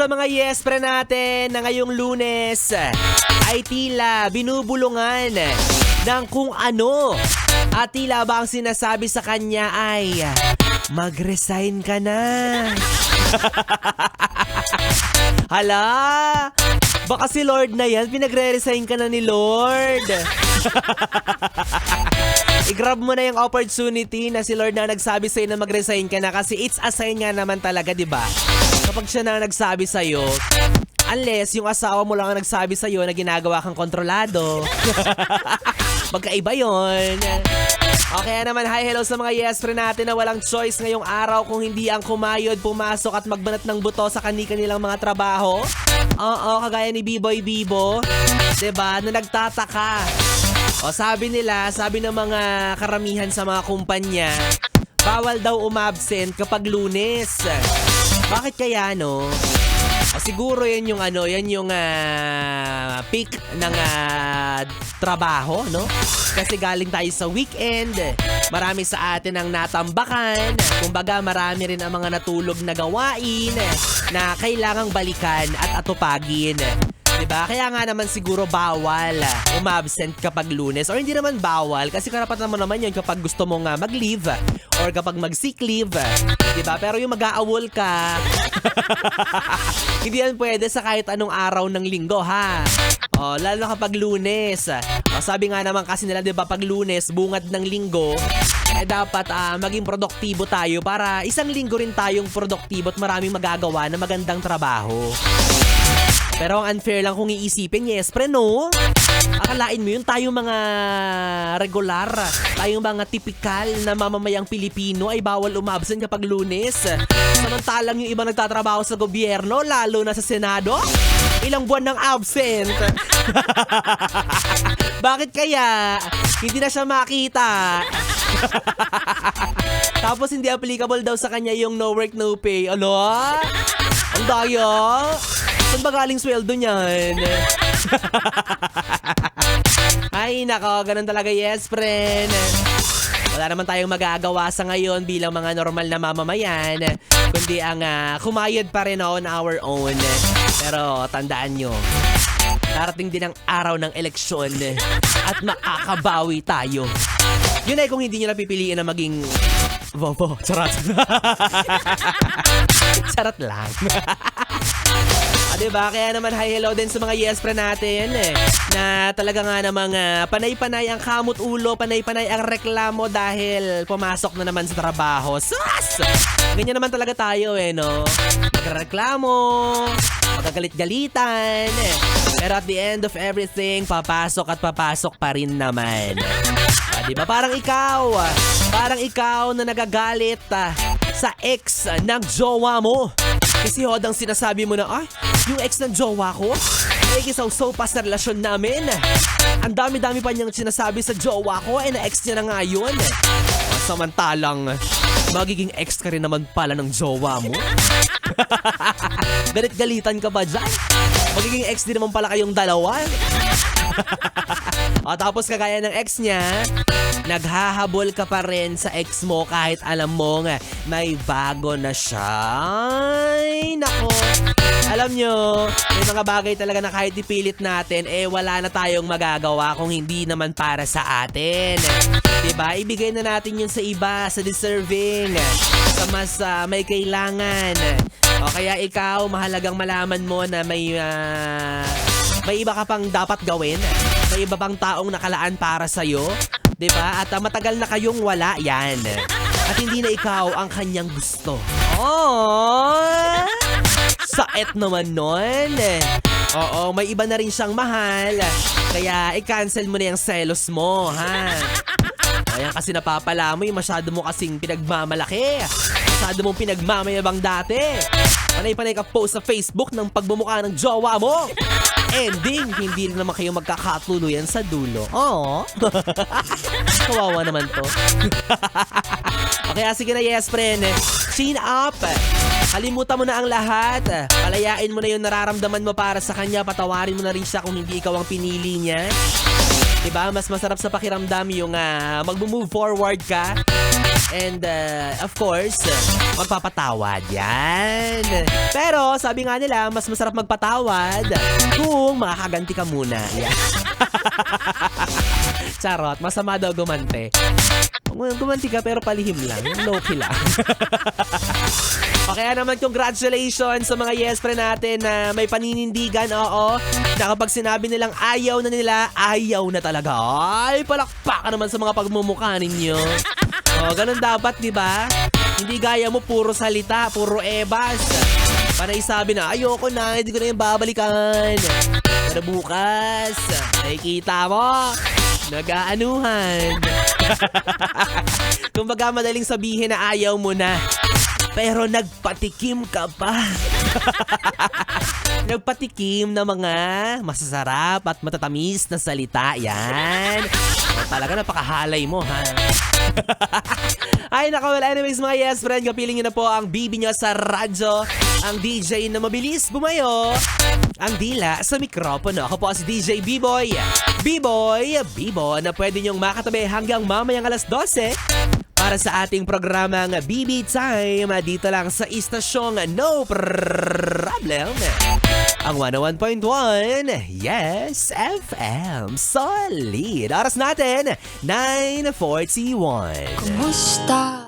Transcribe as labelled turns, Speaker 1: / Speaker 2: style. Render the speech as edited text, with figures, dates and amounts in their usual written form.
Speaker 1: sa mga yes pre natin na ngayong Lunes ay tila binubulungan ng kung ano. At tila ba ang sinasabi sa kanya ay mag-resign ka na. Hala, baka si Lord na yan, pinagre-resign ka na ni Lord. I-grab mo na yung opportunity na si Lord na nagsabi sa'yo na mag-resign ka na kasi it's a sign nga naman talaga, diba? Kapag siya na nagsabi sa'yo, unless yung asawa mo lang ang nagsabi sa'yo na ginagawa kang kontrolado. Magkaiba yun. Okay naman, hi, hello sa mga yes friend natin na walang choice ngayong araw kung hindi ang kumayod, pumasok at magbanat ng buto sa kanilang mga trabaho. Oo, kagaya ni B-Boy Bibo, diba, na nagtataka. O sabi nila, sabi ng mga karamihan sa mga kumpanya, bawal daw umabsent kapag Lunes. Bakit kaya, no? O siguro yan yung peak ng trabaho, no? Kasi galing tayo sa weekend, marami sa atin ang natambakan, kumbaga marami rin ang mga natulog na gawain na kailangang balikan at atupagin. Diba? Kaya nga naman siguro bawal umabsent kapag Lunes. Or hindi naman bawal kasi karapatan mo naman yun kapag gusto mong mag-leave or kapag mag-sick leave. Diba? Pero yung mag-aawol ka, hindi yan pwede sa kahit anong araw ng linggo, ha? O, lalo na kapag Lunes. O, sabi nga naman kasi nila, diba, pag Lunes, bungad ng linggo, dapat maging produktibo tayo para isang linggo rin tayong produktibo at maraming magagawa na magandang trabaho. Pero ang unfair lang kung iisipin, yes, pre, no? Akalain mo yun, tayong mga regular, tayong mga typical na mamamayang Pilipino ay bawal umabsent kapag Lunes. Samantalang yung iba nagtatrabaho sa gobyerno, lalo na sa Senado, ilang buwan ng absent. Bakit kaya? Hindi na siya makita. Tapos hindi applicable daw sa kanya yung no work, no pay. Ano? Ang daya. Saan ba galing sweldo niyan? Ay, nako, ganun talaga, yes, friend. Wala naman tayong magagawa sa ngayon bilang mga normal na mamamayan, kundi ang kumayod pa rin on our own. Pero tandaan nyo, darating din ang araw ng eleksyon at makakabawi tayo. Yun ay kung hindi nyo napipiliin na maging bobo. Charot. Charot lang. Diba? Kaya naman hi hello din sa mga yes friend natin na talaga nga namang panay-panay ang kamot ulo, panay-panay ang reklamo dahil pumasok na naman sa trabaho. Sus! Ganyan naman talaga tayo no? Magreklamo, magagalit-galitan, pero at the end of everything, papasok at papasok pa rin naman. Diba? Parang ikaw na nagagalit sa ex ng jowa mo. Kasi hodang sinasabi mo na, ay, yung ex ng jowa ko, nakikisaw-saw pa sa relasyon namin. Ang dami-dami pa niyang sinasabi sa jowa ko, na-ex niya na nga yun. Samantalang, magiging ex ka rin naman pala ng jowa mo. Galit-galitan ka ba dyan? Magiging ex din naman pala kayong dalawa. Tapos kagaya ng ex niya, naghahabol ka pa rin sa ex mo kahit alam mong may bago na siya. Ay, nako. Alam nyo, may mga bagay talaga na kahit ipilit natin, wala na tayong magagawa kung hindi naman para sa atin. Diba? Ibigay na natin yun sa iba, sa deserving, sa mas may kailangan. O kaya ikaw, mahalagang malaman mo na may iba ka pang dapat gawin. May iba pang taong nakalaan para sa'yo. Diba? At matagal na kayong wala yan. At hindi na ikaw ang kanyang gusto. Oh! Saet naman nun. Oo, may iba na rin siyang mahal. Kaya i-cancel mo na yung selos mo, ha? Ayan kasi napapala mo, masyado mo kasing pinagmamalaki. Masyado mong pinagmamayabang dati. Panay-panay ka post sa Facebook ng pagbumukha ng jowa mo. Ending, hindi rin naman kayo magkakatuluyan sa dulo. Oh. Kawawa naman to. Okay, sige na, yes, friend. Chin up. Kalimutan mo na ang lahat. Palayain mo na yung nararamdaman mo para sa kanya. Patawarin mo na rin siya kung hindi ikaw ang pinili niya. Diba? Mas masarap sa pakiramdam yung mag-move forward ka And of course, magpapatawad yan. Pero sabi nga nila, mas masarap magpatawad kung makakaganti ka muna. Yan. Charot, masama daw gumante. Gumanti ka pero palihim lang. Low-key lang. O kaya naman congratulations sa mga yes friend natin na may paninindigan, oo. Na kapag sinabi nilang ayaw na nila, ayaw na talaga. Ay, palakpakan naman sa mga pagmumukha ninyo. O, ganun dapat, di ba? Hindi gaya mo puro salita, puro ebas. Panay sabi na, ayoko na, hindi ko na yung babalikan. Pero bukas, nakikita mo, nag-aanuhan. Kumbaga madaling sabihin na ayaw mo na. Pero nagpatikim ka pa. Nagpatikim ng mga masasarap at matatamis na salita. Yan. Talaga napakahalay mo, ha? Ay, nako, well, anyways, mga yes friend, kapiling nyo na po ang bibi nyo sa radyo, ang DJ na mabilis bumayo, ang dila sa mikropono. Ako po si DJ B-Boy. B-Boy, B-Boy na pwede nyong makatabi hanggang mamayang alas 12 para sa ating programang BB Time dito lang sa istasyong No Problem. Ang 101.1, Yes FM. Solid. Oras natin, 9:41.
Speaker 2: Kumusta